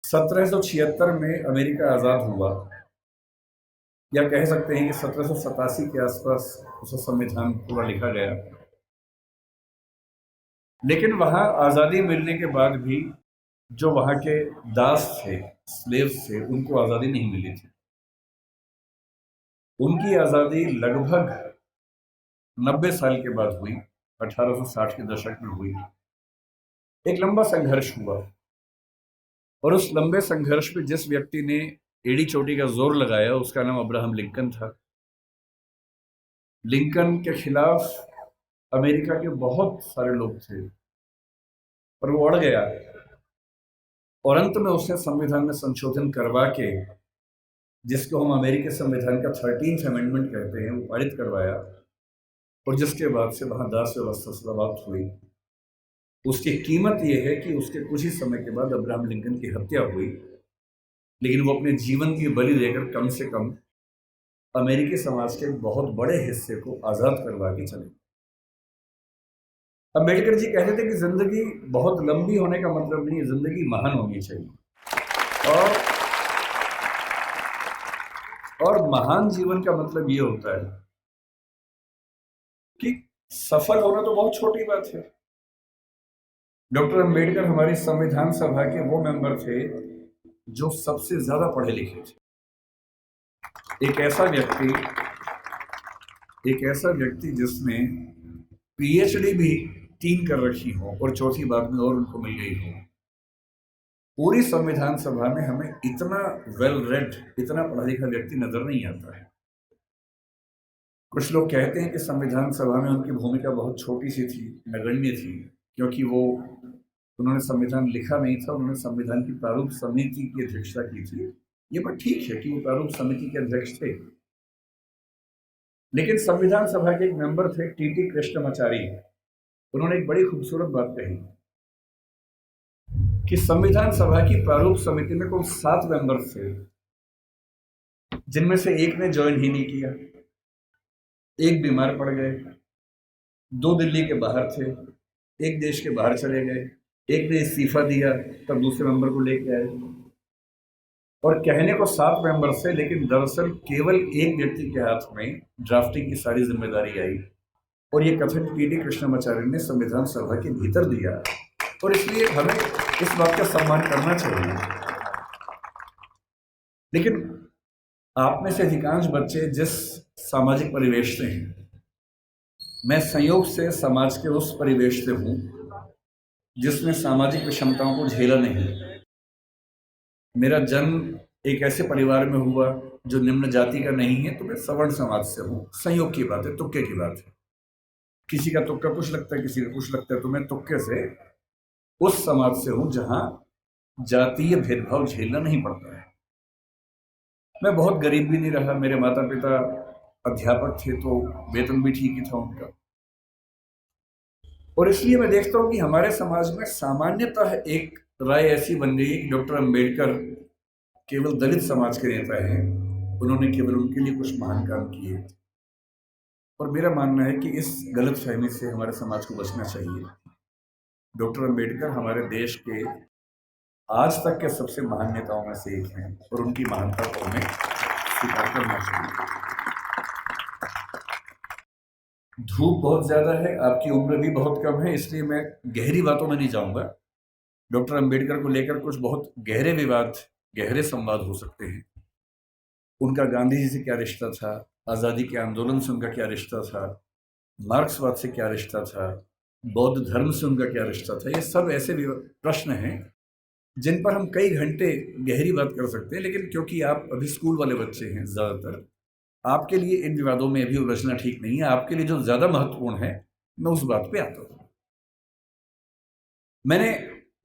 1776 में अमेरिका आज़ाद हुआ, या कह सकते हैं कि 1787 के आसपास उसका संविधान पूरा लिखा गया। लेकिन वहाँ आज़ादी मिलने के बाद भी जो वहाँ के दास थे, स्लेव्स थे, उनको आज़ादी नहीं मिली थी। उनकी आज़ादी लगभग 90 साल के बाद हुई, 1860 के दशक में हुई। एक लंबा संघर्ष हुआ और उस लंबे संघर्ष में जिस व्यक्ति ने एड़ी चोटी का जोर लगाया उसका नाम अब्राहम लिंकन था। लिंकन के खिलाफ अमेरिका के बहुत सारे लोग थे, पर वो अड़ गया और अंत में उसने संविधान में संशोधन करवा के, जिसको हम अमेरिकी संविधान का 13th अमेंडमेंट कहते हैं, वो पारित करवाया। और जिसके बाद से वहां दास व्यवस्था समाप्त हुई। उसकी कीमत यह है कि उसके कुछ ही समय के बाद अब्राहम लिंकन की हत्या हुई, लेकिन वो अपने जीवन की बलि देकर कम से कम अमेरिकी समाज के एक बहुत बड़े हिस्से को आज़ाद करवा के चले। अम्बेडकर जी कहते थे कि जिंदगी बहुत लंबी होने का मतलब नहीं है, जिंदगी महान होनी चाहिए। और महान जीवन का मतलब ये होता है कि सफल होना तो बहुत छोटी बात है। डॉक्टर अम्बेडकर हमारी संविधान सभा के वो मेंबर थे जो सबसे ज्यादा पढ़े लिखे थे। एक ऐसा व्यक्ति जिसने पीएचडी भी 3 कर रखी हो और चौथी बाद में और उनको मिल गई हो। पूरी संविधान सभा में हमें इतना वेल रेड, इतना पढ़ा लिखा व्यक्ति नजर नहीं आता है। कुछ लोग कहते हैं कि संविधान सभा में उनकी भूमिका बहुत छोटी सी थी, नगण्य थी, क्योंकि उन्होंने संविधान लिखा नहीं था, उन्होंने संविधान की प्रारूप समिति की अध्यक्षता की थी। ये बात ठीक है कि वो प्रारूप समिति के अध्यक्ष थे, लेकिन संविधान सभा के एक मेंबर थे टीटी कृष्णमाचारी। उन्होंने एक बड़ी खूबसूरत बात कही कि संविधान सभा की प्रारूप समिति में कुल 7 मेंबर थे, जिनमें से एक ने ज्वाइन ही नहीं किया, एक बीमार पड़ गए, 2 दिल्ली के बाहर थे, एक देश के बाहर चले गए, एक ने इस्तीफा दिया, तब दूसरे मेंबर को लेके आए। और कहने को 7 मेंबर थे, लेकिन दरअसल केवल एक व्यक्ति के हाथ में ड्राफ्टिंग की सारी जिम्मेदारी आई, और ये कथन टीटी कृष्णमाचार्य ने संविधान सभा के भीतर दिया। और इसलिए हमें इस बात का सम्मान करना चाहिए। लेकिन आप में से अधिकांश बच्चे जिस सामाजिक परिवेश से हैं, मैं संयोग से समाज के उस परिवेश से हूं जिसने सामाजिक विषमताओं को झेला नहीं। मेरा जन्म एक ऐसे परिवार में हुआ जो निम्न जाति का नहीं है, तो मैं सवर्ण समाज से हूं। संयोग की बात है, तुक्के की बात है। किसी का तुक्का कुछ लगता है, किसी का कुछ लगता है, तो मैं तुक्के से उस समाज से हूं जहां जातीय भेदभाव झेलना नहीं पड़ता है। मैं बहुत गरीब भी नहीं रहा, मेरे माता पिता अध्यापक थे, तो वेतन भी ठीक ही था उनका। और इसलिए मैं देखता हूं कि हमारे समाज में सामान्यतः एक राय ऐसी बन गई कि डॉक्टर अम्बेडकर केवल दलित समाज के नेता हैं, उन्होंने केवल उनके लिए कुछ महान काम किए। और मेरा मानना है कि इस गलत फहमी से हमारे समाज को बचना चाहिए। डॉक्टर अम्बेडकर हमारे देश के आज तक के सबसे महान नेताओं में से एक हैं, और उनकी महानता को हमें स्वीकार करना चाहिए। धूप बहुत ज्यादा है, आपकी उम्र भी बहुत कम है, इसलिए मैं गहरी बातों में नहीं जाऊंगा। डॉक्टर अम्बेडकर को लेकर कुछ बहुत गहरे विवाद, गहरे संवाद हो सकते हैं। उनका गांधी जी से क्या रिश्ता था, आज़ादी के आंदोलन से उनका क्या रिश्ता था, मार्क्सवाद से क्या रिश्ता था, बौद्ध धर्म से उनका क्या रिश्ता था। ये सब ऐसे प्रश्न हैं जिन पर हम कई घंटे गहरी बात कर सकते हैं, लेकिन क्योंकि आप अभी स्कूल वाले बच्चे हैं, ज़्यादातर आपके लिए इन विवादों में अभी उलझना ठीक नहीं है। आपके लिए जो ज़्यादा महत्वपूर्ण है, मैं उस बात पे आता हूँ। मैंने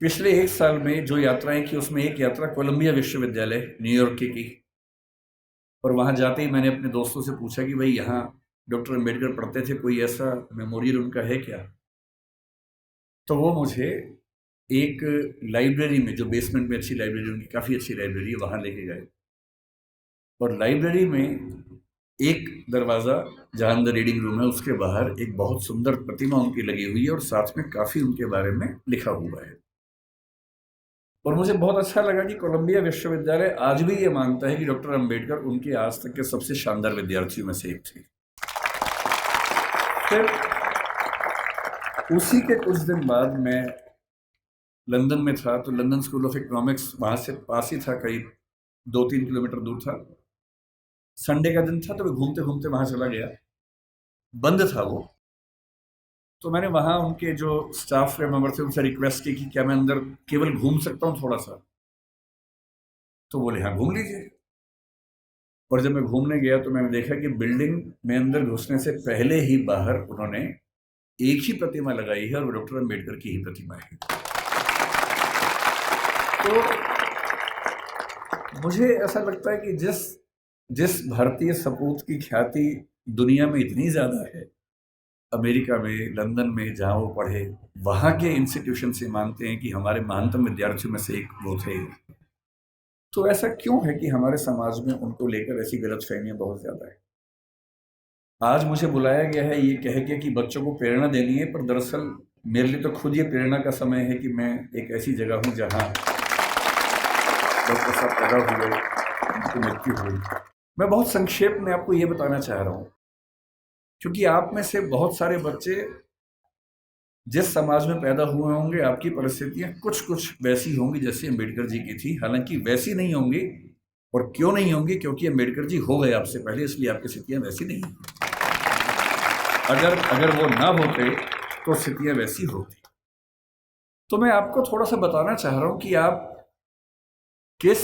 पिछले 1 साल में जो यात्राएं की, उसमें एक यात्रा कोलंबिया विश्वविद्यालय न्यूयॉर्क की, और वहाँ जाते ही मैंने अपने दोस्तों से पूछा कि भाई यहाँ डॉक्टर अम्बेडकर पढ़ते थे, कोई ऐसा मेमोरियल उनका है क्या। तो वो मुझे एक लाइब्रेरी में, जो बेसमेंट में अच्छी लाइब्रेरी, उनकी काफ़ी अच्छी लाइब्रेरी है, वहाँ लेके गए। और लाइब्रेरी में एक दरवाज़ा जहाँ अंदर रीडिंग रूम है, उसके बाहर एक बहुत सुंदर प्रतिमा उनकी लगी हुई है, और साथ में काफ़ी उनके बारे में लिखा हुआ है। और मुझे बहुत अच्छा लगा कि कोलंबिया विश्वविद्यालय आज भी ये मानता है कि डॉक्टर अंबेडकर उनके आज तक के सबसे शानदार विद्यार्थियों में से एक थे। फिर उसी के कुछ दिन बाद मैं लंदन में था, तो लंदन स्कूल ऑफ इकोनॉमिक्स वहाँ से पास ही था, करीब 2-3 किलोमीटर दूर था। संडे का दिन था तो मैं घूमते घूमते वहाँ चला गया, बंद था वो। तो मैंने वहाँ उनके जो स्टाफ मेंबर थे उनसे रिक्वेस्ट की कि क्या मैं अंदर केवल घूम सकता हूँ थोड़ा सा। तो बोले हाँ घूम लीजिए। और जब मैं घूमने गया तो मैंने देखा कि बिल्डिंग में अंदर घुसने से पहले ही बाहर उन्होंने एक ही प्रतिमा लगाई है और वो डॉक्टर अंबेडकर की ही प्रतिमा है। तो मुझे ऐसा लगता है कि जिस भारतीय सपूत की ख्याति दुनिया में इतनी ज़्यादा है, अमेरिका में, लंदन में जहाँ वो पढ़े, वहाँ के इंस्टीट्यूशन से मानते हैं कि हमारे महानतम विद्यार्थियों में से एक वो थे। तो ऐसा क्यों है कि हमारे समाज में उनको लेकर ऐसी गलतफहमियां बहुत ज़्यादा है। आज मुझे बुलाया गया है ये कह के कि बच्चों को प्रेरणा देनी है, पर दरअसल मेरे लिए तो खुद ये प्रेरणा का समय है कि मैं एक ऐसी जगह हूँ जहाँ डॉक्टर साहब पैदा हुए, उनकी मृत्यु हुई। मैं बहुत संक्षेप में आपको ये बताना चाह रहा हूँ, क्योंकि आप में से बहुत सारे बच्चे जिस समाज में पैदा हुए होंगे, आपकी परिस्थितियां कुछ कुछ वैसी होंगी जैसे अम्बेडकर जी की थी। हालांकि वैसी नहीं होंगी, और क्यों नहीं होंगी? क्योंकि अम्बेडकर जी हो गए आपसे पहले, इसलिए आपकी स्थितियां वैसी नहीं। अगर वो ना होते तो स्थितियां वैसी होती। तो मैं आपको थोड़ा सा बताना चाह रहा हूं कि आप किस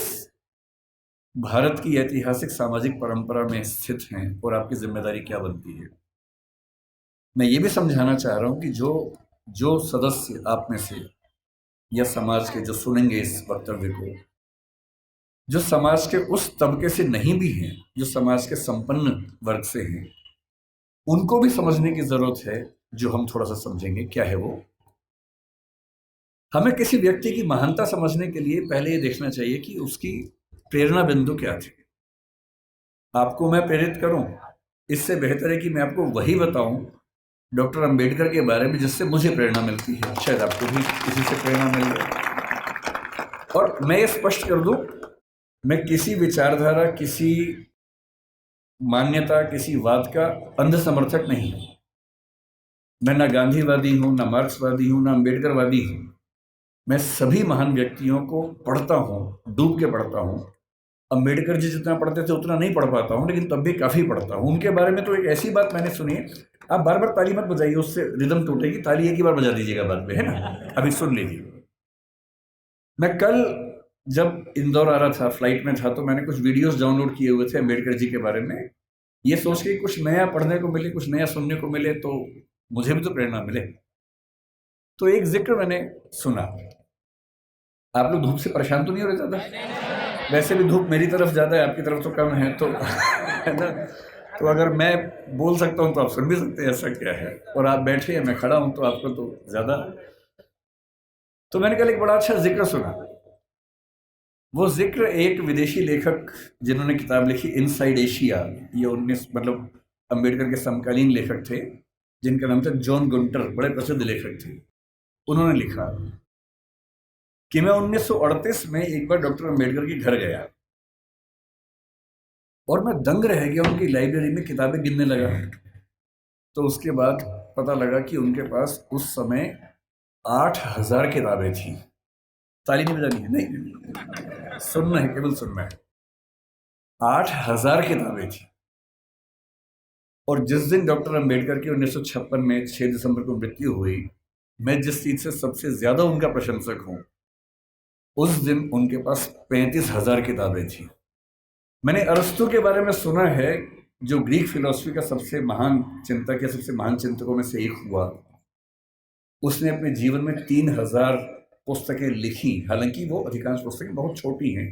भारत की ऐतिहासिक सामाजिक परंपरा में स्थित हैं और आपकी जिम्मेदारी क्या बनती है। मैं ये भी समझाना चाह रहा हूं कि जो सदस्य आप में से या समाज के जो सुनेंगे इस वक्तव्य को, जो समाज के उस तबके से नहीं भी हैं, जो समाज के संपन्न वर्ग से हैं, उनको भी समझने की जरूरत है। जो हम थोड़ा सा समझेंगे क्या है वो। हमें किसी व्यक्ति की महानता समझने के लिए पहले ये देखना चाहिए कि उसकी प्रेरणा बिंदु क्या थे। आपको मैं प्रेरित करूं, इससे बेहतर है कि मैं आपको वही बताऊं डॉक्टर अंबेडकर के बारे में जिससे मुझे प्रेरणा मिलती है। शायद आपको भी किसी से प्रेरणा मिल जाए। और मैं ये स्पष्ट कर दूं, मैं किसी विचारधारा, किसी मान्यता, किसी वाद का अंध समर्थक नहीं हूं। मैं ना गांधीवादी हूं, ना मार्क्सवादी हूं, ना अंबेडकरवादी हूं। मैं सभी महान व्यक्तियों को पढ़ता हूं, डूब के पढ़ता हूं। अंबेडकर जी जितना पढ़ते थे उतना नहीं पढ़ पाता हूं, लेकिन तब भी काफ़ी पढ़ता हूं। उनके बारे में तो एक ऐसी बात मैंने सुनी है, आप बार बार ताली मत बजाइए, उससे रिदम टूटेगी। ताली एक ही बार बजा दीजिएगा बाद में, है ना। अभी सुन लीजिए। मैं कल जब इंदौर आ रहा था, फ्लाइट में था, तो मैंने कुछ वीडियोस डाउनलोड किए हुए थे अंबेडकर जी के बारे में, ये सोच के कुछ नया पढ़ने को मिले, कुछ नया सुनने को मिले, तो मुझे भी तो प्रेरणा मिले। तो एक जिक्र मैंने सुना। आप लोग धूप से परेशान तो नहीं हो रहे ज़्यादा? वैसे भी धूप मेरी तरफ ज़्यादा है, आपकी तरफ तो कम है, तो है ना। तो अगर मैं बोल सकता हूँ तो आप सुन भी सकते हैं, ऐसा क्या है। और आप बैठे हैं, मैं खड़ा हूँ, तो आपको तो ज़्यादा। तो मैंने कल एक बड़ा अच्छा जिक्र सुना। वो जिक्र एक विदेशी लेखक जिन्होंने किताब लिखी इनसाइड एशिया, ये 19 मतलब अंबेडकर के समकालीन लेखक थे, जिनका नाम था जॉन गुंटर, बड़े प्रसिद्ध लेखक थे। उन्होंने लिखा कि मैं 1938 में एक बार डॉक्टर अंबेडकर के घर गया और मैं दंग रह गया। उनकी लाइब्रेरी में किताबें गिनने लगा, तो उसके बाद पता लगा कि उनके पास उस समय 8,000 किताबें थी। ताली नहीं बजानी है, नहीं, सुनना है, केवल सुनना है। 8,000 किताबें थी। और जिस दिन डॉक्टर अंबेडकर की 1956 में 6 दिसंबर को मृत्यु हुई, मैं जिस चीज से सबसे ज्यादा उनका प्रशंसक हूं, उस दिन उनके पास 35,000 किताबें थी। मैंने अरस्तु के बारे में सुना है, जो ग्रीक फिलॉसफी का सबसे महान चिंतक या सबसे महान चिंतकों में से एक हुआ। उसने अपने जीवन में 3,000 पुस्तकें लिखी। हालांकि वो अधिकांश पुस्तकें बहुत छोटी हैं,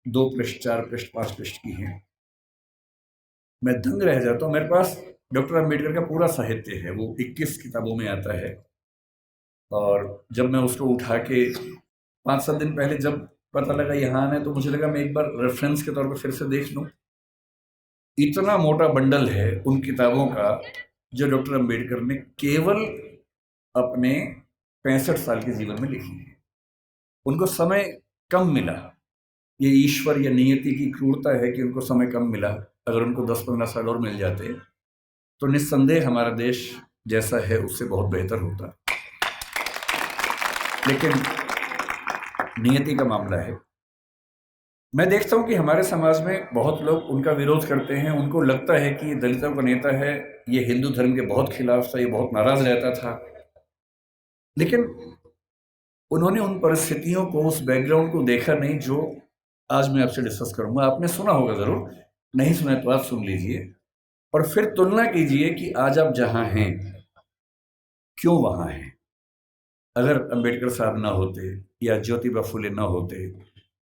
2 पृष्ठ, 4 पृष्ठ, 5 पृष्ठ की हैं। मैं दंग रह जाता हूँ। मेरे पास डॉक्टर अंबेडकर का पूरा साहित्य है, वो 21 किताबों में आता है। और जब मैं उसको उठा के 5-7 दिन पहले जब पता लगा यहाँ आना है, तो मुझे लगा मैं एक बार रेफरेंस के तौर पर फिर से देख लूँ। इतना मोटा बंडल है उन किताबों का जो डॉक्टर अंबेडकर ने केवल अपने 65 साल के जीवन में लिखी है। उनको समय कम मिला, ये ईश्वर या नियति की क्रूरता है कि उनको समय कम मिला। अगर उनको 10-15 साल और मिल जाते तो निस्संदेह हमारा देश जैसा है उससे बहुत बेहतर होता। लेकिन नियति का मामला है। मैं देखता हूं कि हमारे समाज में बहुत लोग उनका विरोध करते हैं। उनको लगता है कि ये दलितों का नेता है, ये हिंदू धर्म के बहुत खिलाफ था, ये बहुत नाराज रहता था। लेकिन उन्होंने उन परिस्थितियों को, उस बैकग्राउंड को देखा नहीं जो आज मैं आपसे डिस्कस करूंगा। आपने सुना होगा जरूर, नहीं सुना तो आप सुन लीजिए और फिर तुलना कीजिए कि आज आप जहां हैं क्यों वहां हैं। अगर अंबेडकर साहब ना होते या ज्योतिबा फुले ना होते,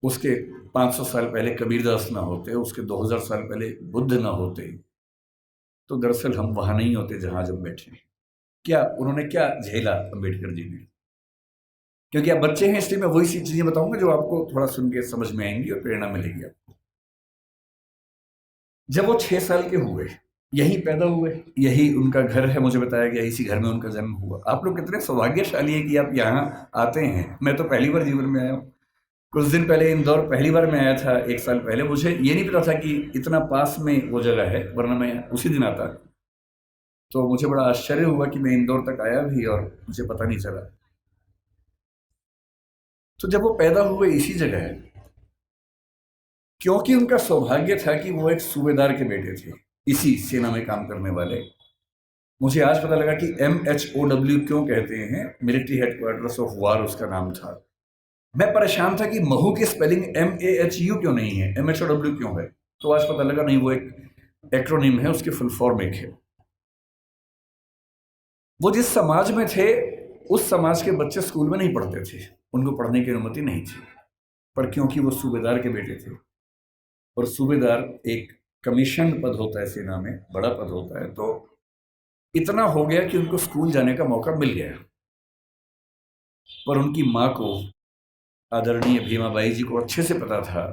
उसके 500 साल पहले कबीरदास ना होते, उसके 2000 साल पहले बुद्ध ना होते, तो दरअसल हम वहां नहीं होते जहां जब बैठे हैं। क्या उन्होंने क्या झेला अंबेडकर जी ने? क्योंकि आप बच्चे हैं इसलिए मैं वही सी चीजें बताऊंगा जो आपको थोड़ा सुन के समझ में आएंगी और प्रेरणा मिलेगी आपको। जब वो 6 साल के हुए, यहीं पैदा हुए, यही उनका घर है, मुझे बताया गया इसी घर में उनका जन्म हुआ। आप लोग कितने सौभाग्यशाली हैं कि आप यहाँ आते हैं। मैं तो पहली बार जीवन में आया हूँ। कुछ दिन पहले इंदौर पहली बार मैं आया था, 1 साल पहले। मुझे ये नहीं पता था कि इतना पास में वो जगह है, वरना मैं उसी दिन आता। तो मुझे बड़ा आश्चर्य हुआ कि मैं इंदौर तक आया भी और मुझे पता नहीं चला। तो जब वो पैदा हुए इसी जगह है, क्योंकि उनका सौभाग्य था कि वो एक सूबेदार के बेटे थे, इसी सेना में काम करने वाले। मुझे आज पता लगा कि MHOW क्यों कहते हैं, मिलिट्री हेडक्वार्टर्स ऑफ वार उसका नाम था। मैं परेशान था कि महू की स्पेलिंग MAHU क्यों नहीं है, MHOW क्यों है। तो आज पता लगा नहीं, वो एक एक्रोनिम है, उसकी फुल फॉर्म एक है। वो जिस समाज में थे उस समाज के बच्चे स्कूल में नहीं पढ़ते थे, उनको पढ़ने की अनुमति नहीं थी। पर क्योंकि वो सूबेदार के बेटे थे, और सूबेदार एक कमीशन पद होता है सेना में, बड़ा पद होता है, तो इतना हो गया कि उनको स्कूल जाने का मौका मिल गया। पर उनकी माँ को, आदरणीय भीमाबाई जी को अच्छे से पता था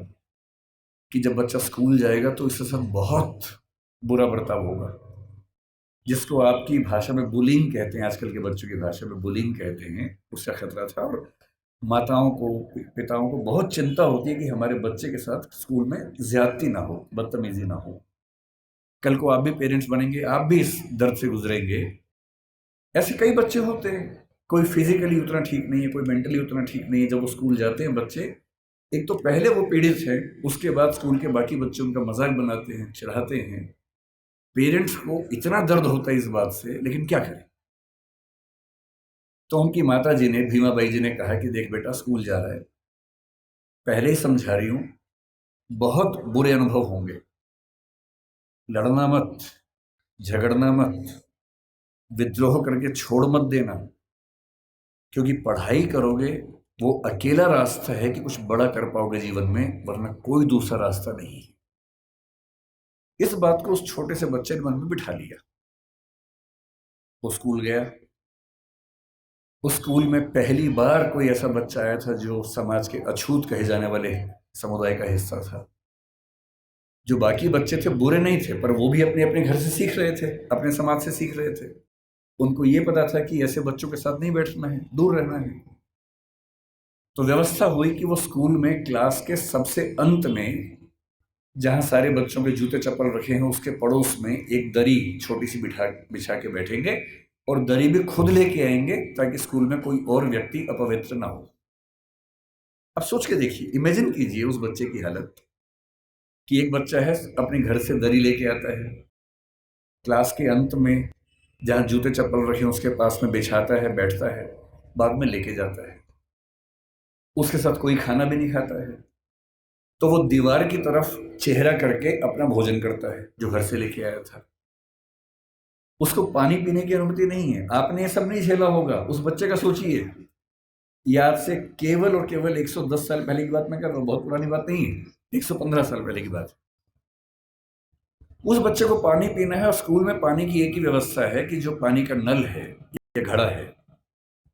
कि जब बच्चा स्कूल जाएगा तो इसके साथ बहुत बुरा बर्ताव होगा, जिसको आपकी भाषा में बुलिंग कहते हैं, आजकल के बच्चों की भाषा में बुलिंग कहते हैं, उसका खतरा था। और माताओं को, पिताओं को बहुत चिंता होती है कि हमारे बच्चे के साथ स्कूल में ज्यादती ना हो, बदतमीजी ना हो। कल को आप भी पेरेंट्स बनेंगे, आप भी इस दर्द से गुजरेंगे। ऐसे कई बच्चे होते हैं, कोई फिजिकली उतना ठीक नहीं है, कोई मेंटली उतना ठीक नहीं है। जब वो स्कूल जाते हैं बच्चे, एक तो पहले वो पीड़ित है, उसके बाद स्कूल के बाकी बच्चे उनका मजाक बनाते हैं, चिढ़ाते हैं। पेरेंट्स को इतना दर्द होता है इस बात से, लेकिन क्या करें। तो उनकी माता जी ने, भीमाबाई जी ने कहा कि देख बेटा, स्कूल जा रहा है, पहले ही समझा रही हूं, बहुत बुरे अनुभव होंगे। लड़ना मत, झगड़ना मत, विद्रोह करके छोड़ मत देना, क्योंकि पढ़ाई करोगे वो अकेला रास्ता है कि कुछ बड़ा कर पाओगे जीवन में, वरना कोई दूसरा रास्ता नहीं। इस बात को उस छोटे से बच्चे ने मन में बिठा लिया। वो स्कूल गया। उस स्कूल में पहली बार कोई ऐसा बच्चा आया था जो समाज के अछूत कहे जाने वाले समुदाय का हिस्सा था। जो बाकी बच्चे थे बुरे नहीं थे, पर वो भी अपने अपने घर से सीख रहे थे, अपने समाज से सीख रहे थे। उनको ये पता था कि ऐसे बच्चों के साथ नहीं बैठना है, दूर रहना है। तो व्यवस्था हुई कि वो स्कूल में क्लास के सबसे अंत में, जहां सारे बच्चों के जूते चप्पल रखे हैं, उसके पड़ोस में एक दरी छोटी सी बिछा के बैठेंगे, और दरी भी खुद लेके आएंगे ताकि स्कूल में कोई और व्यक्ति अपवित्र ना हो। अब सोच के देखिए, इमेजिन कीजिए उस बच्चे की हालत कि एक बच्चा है, अपने घर से दरी लेके आता है, क्लास के अंत में जहां जूते चप्पल रखे हैं उसके पास में बिछाता है, बैठता है, बाद में लेके जाता है। उसके साथ कोई खाना भी नहीं खाता है, तो वो दीवार की तरफ चेहरा करके अपना भोजन करता है जो घर से लेके आया था। उसको पानी पीने की अनुमति नहीं है। आपने ये सब नहीं झेला होगा, उस बच्चे का सोचिए। याद से केवल और केवल 110 साल पहले की बात मैं कर रहा हूँ, बहुत पुरानी बात नहीं है, 115 साल पहले की बात। उस बच्चे को पानी पीना है, और स्कूल में पानी की एक ही व्यवस्था है कि जो पानी का नल है या घड़ा है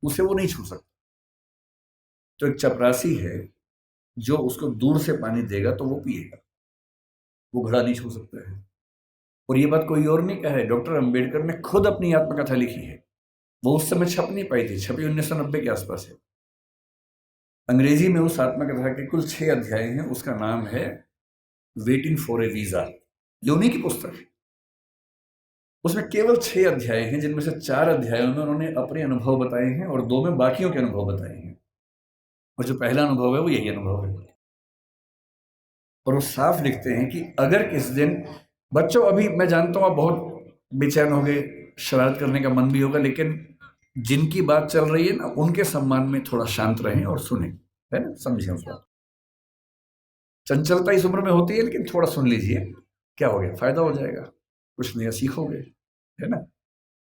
उसे वो नहीं छू सकता। तो एक चपरासी है जो उसको दूर से पानी देगा तो वो पिएगा, वो घड़ा नहीं छू सकता है। और ये बात कोई और नहीं कहा है, डॉक्टर अंबेडकर ने खुद अपनी आत्मकथा लिखी है। वो उस समय छप नहीं पाई थी, छपी 1990 के आसपास है। अंग्रेजी में उस आत्मकथा के कुल 6 अध्याय हैं। उसका नाम है वेटिंग फॉर ए वीजा। ये उन्हीं की पुस्तक है। उसमें केवल 6 अध्याय हैं, जिनमें से 4 अध्यायों में उन्होंने अपने अनुभव बताए हैं और 2 में बाकियों के अनुभव बताए हैं। और जो पहला अनुभव है वो यही अनुभव है। और वो साफ लिखते हैं कि अगर किस दिन बच्चों, अभी मैं जानता हूँ आप बहुत बेचैन हो गए, शरारत करने का मन भी होगा, लेकिन जिनकी बात चल रही है ना, उनके सम्मान में थोड़ा शांत रहें और सुने, है ना, समझें उस बात। चंचलता इस उम्र में होती है, लेकिन थोड़ा सुन लीजिए, क्या हो गया, फायदा हो जाएगा, कुछ नया सीखोगे, है ना।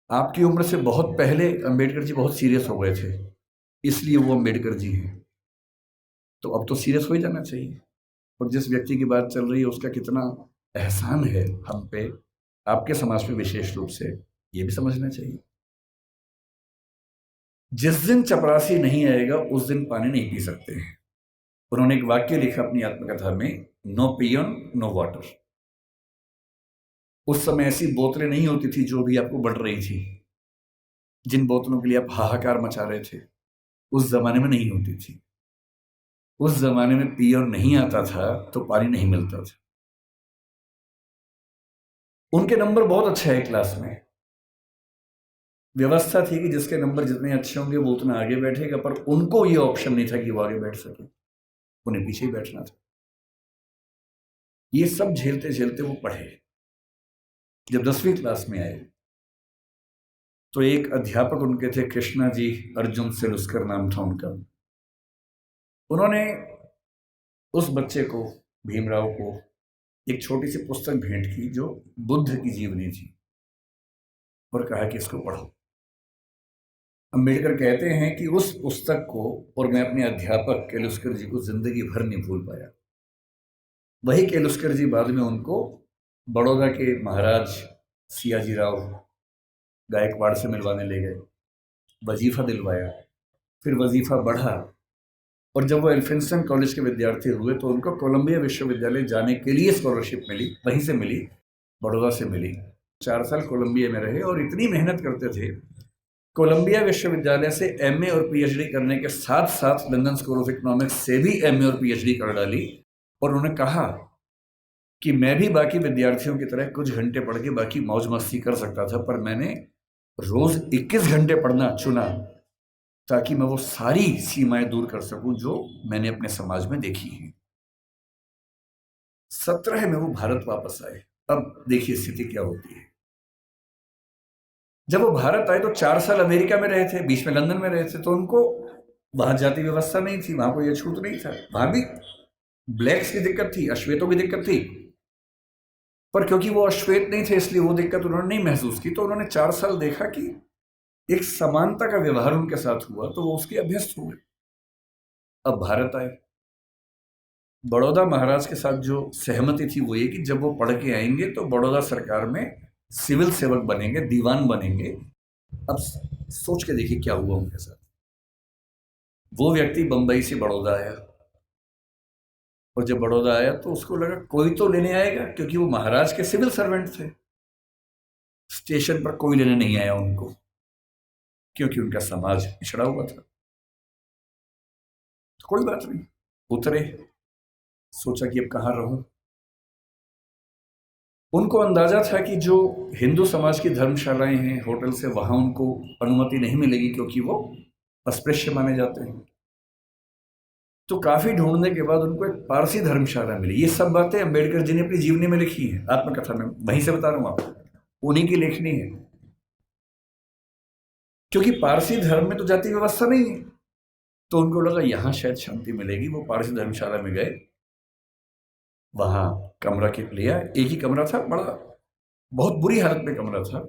आपकी उम्र से बहुत पहले अंबेडकर जी बहुत सीरियस हो गए थे, इसलिए वो अंबेडकर जी हैं। तो अब तो सीरियस हो ही जाना चाहिए। और जिस व्यक्ति की बात चल रही है उसका कितना एहसान है हम पे, आपके समाज पे विशेष रूप से, ये भी समझना चाहिए। जिस दिन चपरासी नहीं आएगा उस दिन पानी नहीं पी सकते हैं। उन्होंने एक वाक्य लिखा अपनी आत्मकथा में, नो पियन नो वाटर। उस समय ऐसी बोतलें नहीं होती थी जो भी आपको बढ़ रही थी, जिन बोतलों के लिए आप हाहाकार मचा रहे थे, उस जमाने में नहीं होती थी। उस जमाने में पियर नहीं आता था तो पानी नहीं मिलता था। उनके नंबर बहुत अच्छे हैं क्लास में। व्यवस्था थी कि जिसके नंबर जितने अच्छे होंगे वो उतना आगे बैठेगा, पर उनको ये ऑप्शन नहीं था कि वो आगे बैठ सके, उन्हें पीछे ही बैठना था। ये सब झेलते झेलते वो पढ़े। जब 10वीं क्लास में आए तो एक अध्यापक उनके थे, कृष्णा जी अर्जुन सेलुस्कर नाम था उनका। उन्होंने उस बच्चे को, भीमराव को, एक छोटी सी पुस्तक भेंट की जो बुद्ध की जीवनी थी, और कहा कि इसको पढ़ो। अंबेडकर कहते हैं कि उस पुस्तक को और मैं अपने अध्यापक केलुस्कर जी को जिंदगी भर नहीं भूल पाया। वही केलुस्कर जी बाद में उनको बड़ौदा के महाराज सियाजी राव गायकवाड़ से मिलवाने ले गए, वजीफा दिलवाया, फिर वजीफा बढ़ा, और जब वो एल्फिंस्टन कॉलेज के विद्यार्थी हुए तो उनको कोलंबिया विश्वविद्यालय जाने के लिए स्कॉलरशिप मिली, वहीं से मिली, बड़ौदा से मिली। 4 साल कोलंबिया में रहे और इतनी मेहनत करते थे। कोलंबिया विश्वविद्यालय से एमए और पीएचडी करने के साथ साथ लंदन स्कूल ऑफ इकोनॉमिक्स से भी एमए और पीएचडी कर डाली। और उन्होंने कहा कि मैं भी बाकी विद्यार्थियों की तरह कुछ घंटे पढ़ के बाकी मौज मस्ती कर सकता था, पर मैंने रोज 21 घंटे पढ़ना चुना ताकि मैं वो सारी सीमाएं दूर कर सकूं जो मैंने अपने समाज में देखी हैं। 17 में वो भारत वापस आए। अब देखिए स्थिति क्या होती है। जब वो भारत आए तो 4 साल अमेरिका में रहे थे, बीच में लंदन में रहे थे, तो उनको वहां जाति व्यवस्था नहीं थी, वहां कोई ये छूत नहीं था। वहां भी ब्लैक्स की दिक्कत थी, अश्वेतों की दिक्कत थी, पर क्योंकि वो अश्वेत नहीं थे इसलिए वो दिक्कत उन्होंने नहीं महसूस की। तो उन्होंने 4 साल देखा कि एक समानता का व्यवहार उनके साथ हुआ, तो वो उसके अभ्यस्त हुए। अब भारत आए। बड़ौदा महाराज के साथ जो सहमति थी वो ये कि जब वो पढ़ के आएंगे तो बड़ौदा सरकार में सिविल सेवक बनेंगे, दीवान बनेंगे। अब सोच के देखिए क्या हुआ उनके साथ। वो व्यक्ति बंबई से बड़ौदा आया, और जब बड़ौदा आया तो उसको लगा कोई तो लेने आएगा, क्योंकि वो महाराज के सिविल सर्वेंट थे। स्टेशन पर कोई लेने नहीं आया उनको, क्योंकि उनका समाज पिछड़ा हुआ था। तो कोई बात नहीं, उतरे, सोचा कि अब कहाँ रहूं। उनको अंदाजा था कि जो हिंदू समाज की धर्मशालाएं हैं, होटल से, वहां उनको अनुमति नहीं मिलेगी, क्योंकि वो अस्पृश्य माने जाते हैं। तो काफी ढूंढने के बाद उनको एक पारसी धर्मशाला मिली। ये सब बातें अंबेडकर जी ने अपनी जीवनी में लिखी है, आत्मकथा में, वहीं से बता रहा हूं आपको, उन्हीं की लेखनी है। क्योंकि पारसी धर्म में तो जाति व्यवस्था नहीं है, तो उनको लगा यहां शायद शांति मिलेगी। वो पारसी धर्मशाला में गए, वहां कमरा लिया। एक ही कमरा था, बड़ा बहुत बुरी हालत में कमरा था,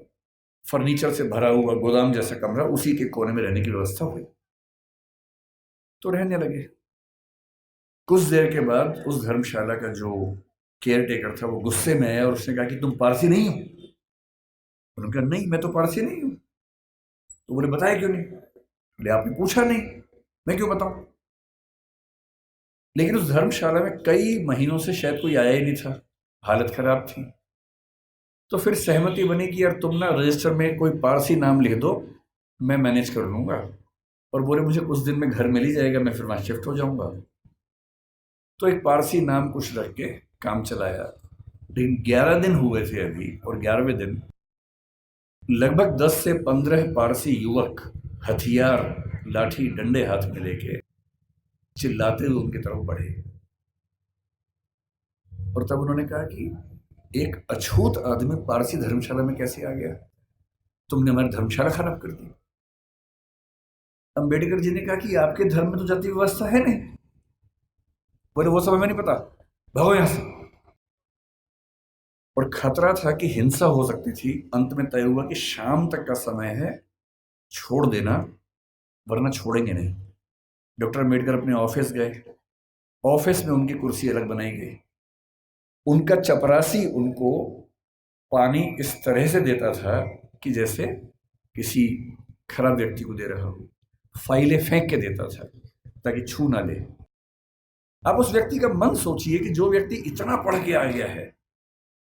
फर्नीचर से भरा हुआ गोदाम जैसा कमरा, उसी के कोने में रहने की व्यवस्था हुई। तो रहने लगे। कुछ देर के बाद उस धर्मशाला का जो केयर टेकर था वो गुस्से में आया और उसने कहा कि तुम पारसी नहीं हो। उन्होंने कहा नहीं, मैं तो पारसी नहीं हूं। तो बोले बताया क्यों नहीं? बोले आपने पूछा नहीं, मैं क्यों बताऊं। लेकिन उस धर्मशाला में कई महीनों से शायद कोई आया ही नहीं था, हालत खराब थी। तो फिर सहमति बनी कि यार तुम ना रजिस्टर में कोई पारसी नाम लिख दो, मैं मैनेज कर लूंगा। और बोले मुझे कुछ दिन में घर मिल ही जाएगा, मैं फिर वहाँ शिफ्ट हो जाऊंगा। तो एक पारसी नाम कुछ रख के काम चलाया। लेकिन 11 दिन हुए थे अभी, और 11वें दिन लगभग 10 से 15 पारसी युवक हथियार, लाठी, डंडे हाथ में लेके चिल्लाते हुए उनकी तरफ बढ़े। और तब उन्होंने कहा कि एक अछूत आदमी पारसी धर्मशाला में कैसे आ गया, तुमने हमारी धर्मशाला खराब कर दी। अंबेडकर जी ने कहा कि आपके धर्म में तो जाति व्यवस्था है नहीं। बोले वो सब हमें नहीं पता, भागो यहां से। और खतरा था कि हिंसा हो सकती थी। अंत में तय हुआ कि शाम तक का समय है, छोड़ देना वरना छोड़ेंगे नहीं। डॉक्टर अम्बेडकर अपने ऑफिस गए। ऑफिस में उनकी कुर्सी अलग बनाई गई। उनका चपरासी उनको पानी इस तरह से देता था कि जैसे किसी खराब व्यक्ति को दे रहा हो। फाइलें फेंक के देता था ताकि छू ना ले। आप उस व्यक्ति का मन सोचिए कि जो व्यक्ति इतना पढ़ के आ गया है,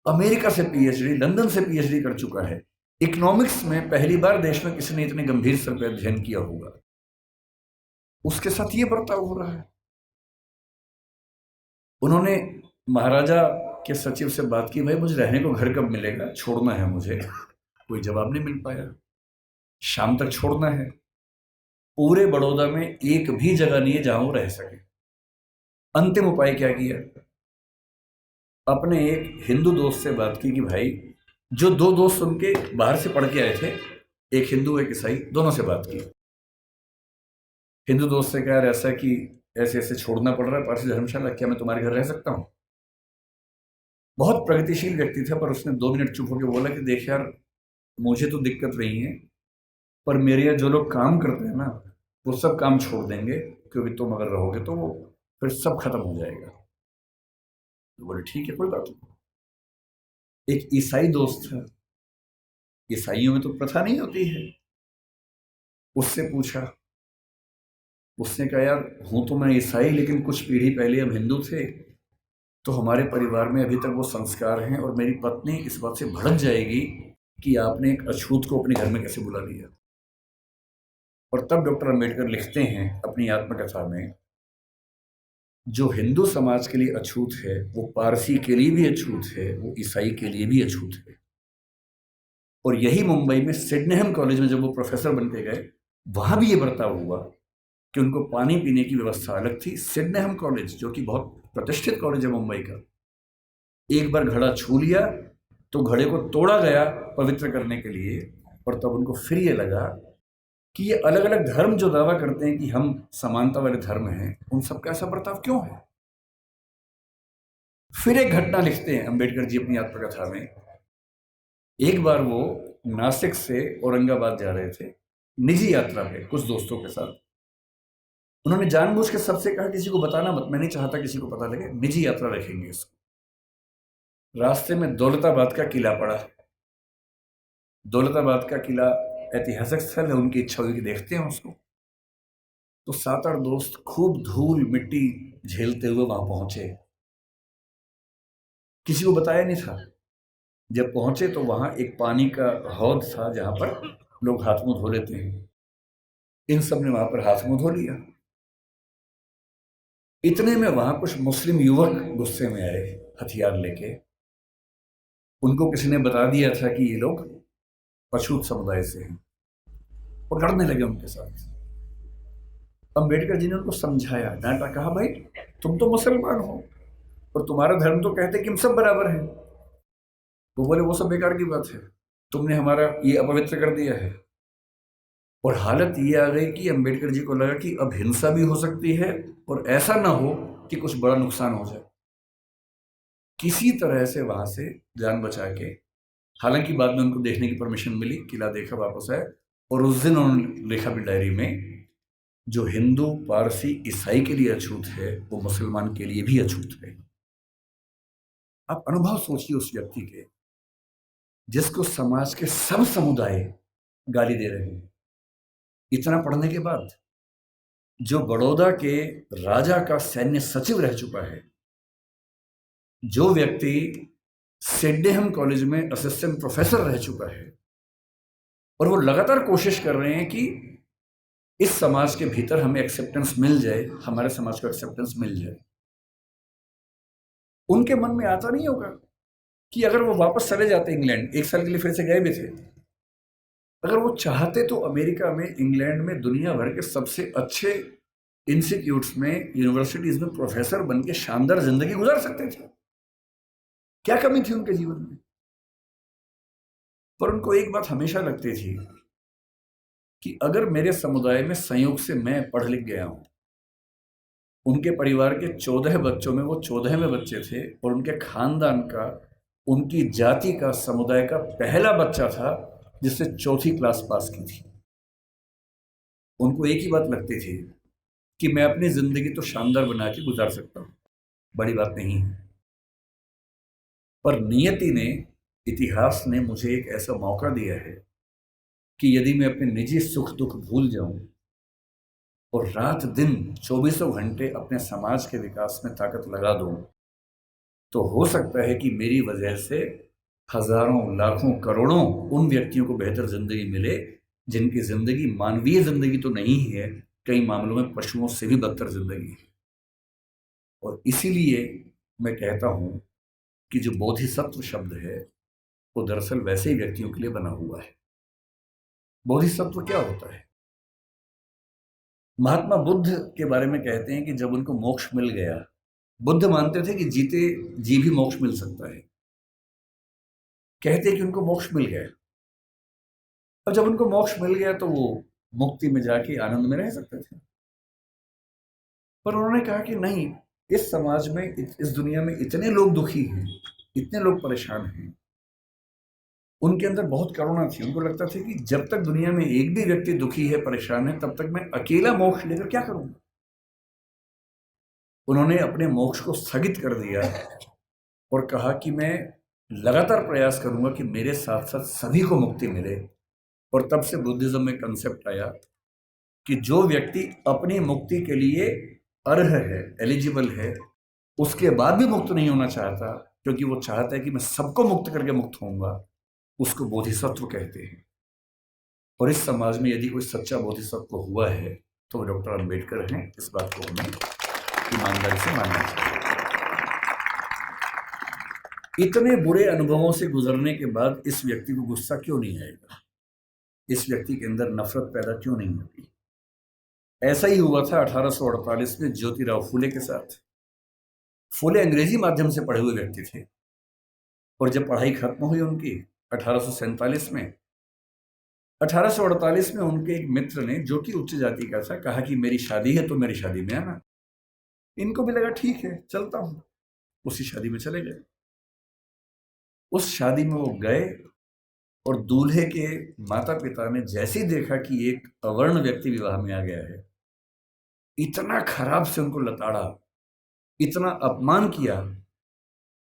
अमेरिका से पीएचडी, लंदन से पीएचडी कर चुका है, इकोनॉमिक्स में पहली बार देश में किसी ने इतने गंभीर स्तर पर अध्ययन किया होगा, उसके साथ ये बर्ताव हो रहा है। उन्होंने महाराजा के सचिव से बात की, भाई मुझे रहने को घर कब मिलेगा, छोड़ना है मुझे। कोई जवाब नहीं मिल पाया। शाम तक छोड़ना है। पूरे बड़ौदा में एक भी जगह नहीं है जहां वो रह सके। अंतिम उपाय क्या किया, अपने एक हिंदू दोस्त से बात की कि भाई, जो दो दोस्त उनके बाहर से पढ़ के आए थे, एक हिंदू एक ईसाई, दोनों से बात की। हिंदू दोस्त से कहा यार ऐसा कि ऐसे ऐसे छोड़ना पड़ रहा है पारसी धर्मशाला, क्या मैं तुम्हारे घर रह सकता हूँ। बहुत प्रगतिशील व्यक्ति था, पर उसने 2 मिनट चुप होकर बोला कि देख यार, मुझे तो दिक्कत नहीं है, पर मेरे यहाँ जो लोग काम करते हैं ना, वो सब काम छोड़ देंगे, क्योंकि तुम अगर रहोगे तो वो फिर सब खत्म हो जाएगा। तो बोले ठीक है, कोई बात नहीं। एक ईसाई दोस्त था, ईसाइयों में तो प्रथा नहीं होती है, उससे पूछा। उसने कहा यार, हूं तो मैं ईसाई, लेकिन कुछ पीढ़ी पहले हम हिंदू थे, तो हमारे परिवार में अभी तक वो संस्कार हैं, और मेरी पत्नी इस बात से भड़क जाएगी कि आपने एक अछूत को अपने घर में कैसे बुला लिया। और तब डॉक्टर अम्बेडकर लिखते हैं अपनी आत्मकथा में, जो हिंदू समाज के लिए अछूत है वो पारसी के लिए भी अछूत है, वो ईसाई के लिए भी अछूत है। और यही मुंबई में सिडनेहम कॉलेज में जब वो प्रोफेसर बन के गए, वहां भी ये बर्ताव हुआ कि उनको पानी पीने की व्यवस्था अलग थी। सिडनेहम कॉलेज, जो कि बहुत प्रतिष्ठित कॉलेज है मुंबई का, एक बार घड़ा छू लिया तो घड़े को तोड़ा गया पवित्र करने के लिए। और तब उनको फिर ये लगा कि ये अलग अलग धर्म जो दावा करते हैं कि हम समानता वाले धर्म हैं, उन सबका ऐसा बर्ताव क्यों है। फिर एक घटना लिखते हैं अंबेडकर जी अपनी आत्मकथा में। एक बार वो नासिक से औरंगाबाद जा रहे थे निजी यात्रा पे कुछ दोस्तों के साथ। उन्होंने जानबूझ के सबसे कहा किसी को बताना मत, मैं नहीं चाहता किसी को पता लगे, निजी यात्रा रखेंगे इसको। रास्ते में दौलताबाद का किला पड़ा। दौलताबाद का किला ऐतिहासिक स्थल है, उनकी इच्छा हुई कि देखते हैं उसको। तो 7-8 दोस्त खूब धूल मिट्टी झेलते हुए वहां पहुंचे। किसी को बताया नहीं था। जब पहुंचे तो वहां एक पानी का हौद था जहां पर लोग हाथ मुंह धो लेते हैं। इन सब ने वहां पर हाथ मुंह धो लिया। इतने में वहां कुछ मुस्लिम युवक गुस्से में आए हथियार लेके। उनको किसी ने बता दिया था कि ये लोग अछूत समुदाय से हैं, और लड़ने लगे उनके साथ। अंबेडकर जी ने उनको समझाया, डांटा, कहा भाई तुम तो मुसलमान हो और तुम्हारा धर्म तो कहते कि हम सब बराबर हैं। वो बोले वो सब बेकार की बात है, तुमने हमारा ये अपवित्र कर दिया है। और हालत ये आ गई कि अंबेडकर जी को लगा कि अब हिंसा भी हो सकती है, और ऐसा ना हो कि कुछ बड़ा नुकसान हो जाए। किसी तरह से वहां से जान बचा के, हालांकि बाद में उनको देखने की परमिशन मिली, किला देखा, वापस आए। और उस दिन उन्होंने लिखा भी डायरी में, जो हिंदू पारसी ईसाई के लिए अछूत है वो मुसलमान के लिए भी अछूत है। आप अनुभव सोचिए उस व्यक्ति के, जिसको समाज के सब समुदाय गाली दे रहे हैं इतना पढ़ने के बाद, जो बड़ौदा के राजा का सैन्य सचिव रह चुका है, जो व्यक्ति सिडनेहम कॉलेज में असिस्टेंट प्रोफेसर रह चुका है, और वो लगातार कोशिश कर रहे हैं कि इस समाज के भीतर हमें एक्सेप्टेंस मिल जाए, हमारे समाज को एक्सेप्टेंस मिल जाए। उनके मन में आता नहीं होगा कि अगर वो वापस चले जाते इंग्लैंड, 1 साल के लिए फिर से गए भी थे, अगर वो चाहते तो अमेरिका में, इंग्लैंड में, दुनिया भर के सबसे अच्छे इंस्टीट्यूट्स में, यूनिवर्सिटीज में प्रोफेसर बन के शानदार जिंदगी गुजार सकते थे। क्या कमी थी उनके जीवन में? पर उनको एक बात हमेशा लगती थी कि अगर मेरे समुदाय में संयोग से मैं पढ़ लिख गया हूं, उनके परिवार के 14 बच्चों में वो 14वें बच्चे थे और उनके खानदान का, उनकी जाति का, समुदाय का पहला बच्चा था जिसने 4th क्लास पास की थी। उनको एक ही बात लगती थी कि मैं अपनी जिंदगी तो शानदार बना के गुजार सकता हूं, बड़ी बात नहीं है। पर नियति ने, इतिहास ने मुझे एक ऐसा मौका दिया है कि यदि मैं अपने निजी सुख दुख भूल जाऊं और रात दिन 24 घंटे अपने समाज के विकास में ताकत लगा दूं, तो हो सकता है कि मेरी वजह से हजारों, लाखों, करोड़ों उन व्यक्तियों को बेहतर जिंदगी मिले जिनकी जिंदगी मानवीय जिंदगी तो नहीं है, कई मामलों में पशुओं से भी बदतर जिंदगी है। और इसीलिए मैं कहता हूं कि जो बोधिसत्व शब्द है वो दरअसल वैसे ही व्यक्तियों के लिए बना हुआ है। बोधिसत्व क्या होता है? महात्मा बुद्ध के बारे में कहते हैं कि जब उनको मोक्ष मिल गया, बुद्ध मानते थे कि जीते जी भी मोक्ष मिल सकता है, कहते हैं कि उनको मोक्ष मिल गया। और जब उनको मोक्ष मिल गया तो वो मुक्ति में जाके आनंद में रह सकते थे। पर उन्होंने कहा कि नहीं, इस समाज में, इस दुनिया में इतने लोग दुखी हैं, इतने लोग परेशान हैं। उनके अंदर बहुत करुणा थी। उनको लगता था कि जब तक दुनिया में एक भी व्यक्ति दुखी है, परेशान है, तब तक मैं अकेला मोक्ष लेकर क्या करूंगा। उन्होंने अपने मोक्ष को स्थगित कर दिया और कहा कि मैं लगातार प्रयास करूंगा कि मेरे साथ साथ सभी को मुक्ति मिले। और तब से बुद्धिज्म में कंसेप्ट आया कि जो व्यक्ति अपनी मुक्ति के लिए अर्ह है, एलिजिबल है, उसके बाद भी मुक्त नहीं होना चाहता, क्योंकि वो चाहता है कि मैं सबको मुक्त करके मुक्त होऊंगा, उसको बोधिसत्व कहते हैं। और इस समाज में यदि कोई सच्चा बोधिसत्व हुआ है तो वो डॉक्टर अंबेडकर हैं। इस बात को हमें ईमानदारी से मानना चाहिए। इतने बुरे अनुभवों से गुजरने के बाद इस व्यक्ति को गुस्सा क्यों नहीं आएगा? इस व्यक्ति के अंदर नफरत पैदा क्यों नहीं होती? ऐसा ही हुआ था 1848 में ज्योतिराव फूले के साथ। फूले अंग्रेजी माध्यम से पढ़े हुए व्यक्ति थे और जब पढ़ाई खत्म हुई उनकी 1847 में, 1848 में उनके एक मित्र ने, जो कि उच्च जाति का था, कहा कि मेरी शादी है तो मेरी शादी में आना। इनको भी लगा ठीक है, चलता हूं। उसी शादी में चले गए। उस शादी में वो गए और दूल्हे के माता पिता ने जैसे ही देखा कि एक अवर्ण व्यक्ति विवाह में आ गया है, इतना खराब से उनको लताड़ा, इतना अपमान किया।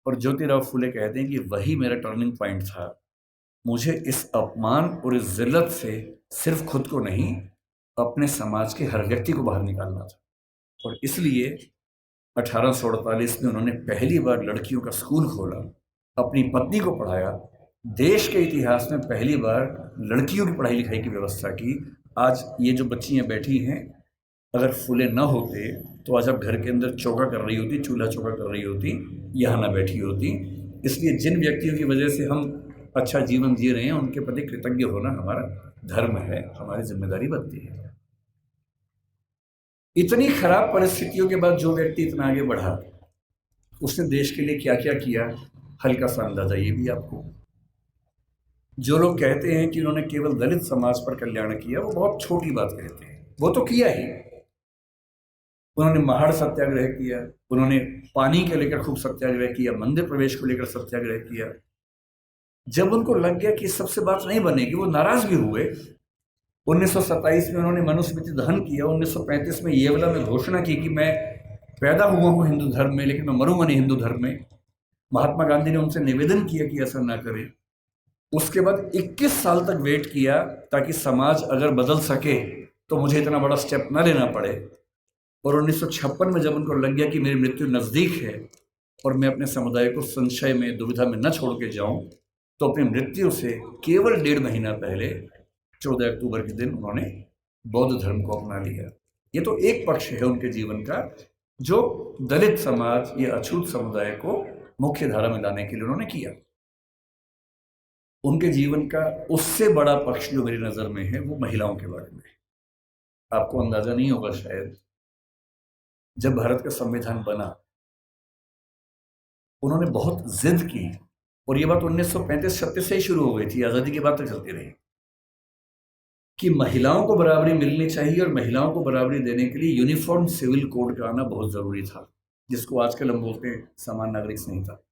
और ज्योतिराव फूले कहते हैं कि वही मेरा टर्निंग पॉइंट था। मुझे इस अपमान और इस जिल्लत से सिर्फ खुद को नहीं, अपने समाज के हर व्यक्ति को बाहर निकालना था। और इसलिए 1848 में उन्होंने पहली बार लड़कियों का स्कूल खोला, अपनी पत्नी को पढ़ाया, देश के इतिहास में पहली बार लड़कियों की पढ़ाई लिखाई की व्यवस्था की। आज ये जो बच्चियां बैठी हैं, अगर फूले न होते तो आज आप घर के अंदर चौका कर रही होती, चूल्हा चौका कर रही होती, यहाँ ना बैठी होती। इसलिए जिन व्यक्तियों की वजह से हम अच्छा जीवन जी रहे हैं, उनके प्रति कृतज्ञ होना हमारा धर्म है, हमारी जिम्मेदारी बनती है। इतनी खराब परिस्थितियों के बाद जो व्यक्ति इतना आगे बढ़ा, उसने देश के लिए क्या क्या किया, हल्का सा अंदाजा ये भी आपको। जो लोग कहते हैं कि उन्होंने केवल दलित समाज पर कल्याण किया, वो बहुत छोटी बात कहते हैं। वो तो किया ही। उन्होंने महाड़ सत्याग्रह किया, उन्होंने पानी के लेकर खूब सत्याग्रह किया, मंदिर प्रवेश को लेकर सत्याग्रह किया। जब उनको लग गया कि सबसे बात नहीं बनेगी, वो नाराज भी हुए। 1927 में उन्होंने मनुस्मृति दहन किया। 1935 में येवला में घोषणा की कि मैं पैदा हुआ हूं हिंदू धर्म में, लेकिन मैं मरूंगा नहीं हिंदू धर्म में। महात्मा गांधी ने उनसे निवेदन किया कि ऐसा ना करें। उसके बाद 21 साल तक वेट किया ताकि समाज अगर बदल सके तो मुझे इतना बड़ा स्टेप ना लेना पड़े। और 1956 में जब उनको लग गया कि मेरी मृत्यु नज़दीक है और मैं अपने समुदाय को संशय में, दुविधा में न छोड़ के जाऊं, तो अपनी मृत्यु से केवल 1.5 महीना पहले 14 अक्टूबर के दिन उन्होंने बौद्ध धर्म को अपना लिया। ये तो एक पक्ष है उनके जीवन का, जो दलित समाज या अछूत समुदाय को मुख्य धारा में लाने के लिए उन्होंने किया। उनके जीवन का उससे बड़ा पक्ष जो मेरी नजर में है वो महिलाओं के बारे में है। आपको अंदाजा नहीं होगा शायद, जब भारत का संविधान बना उन्होंने बहुत जिद की, और ये बात 1935-36 से ही शुरू हो गई थी, आजादी के बाद तक चलती रही, कि महिलाओं को बराबरी मिलनी चाहिए और महिलाओं को बराबरी देने के लिए यूनिफॉर्म सिविल कोड का आना बहुत जरूरी था, जिसको आजकल हम बोलते हैं समान नागरिक संहिता।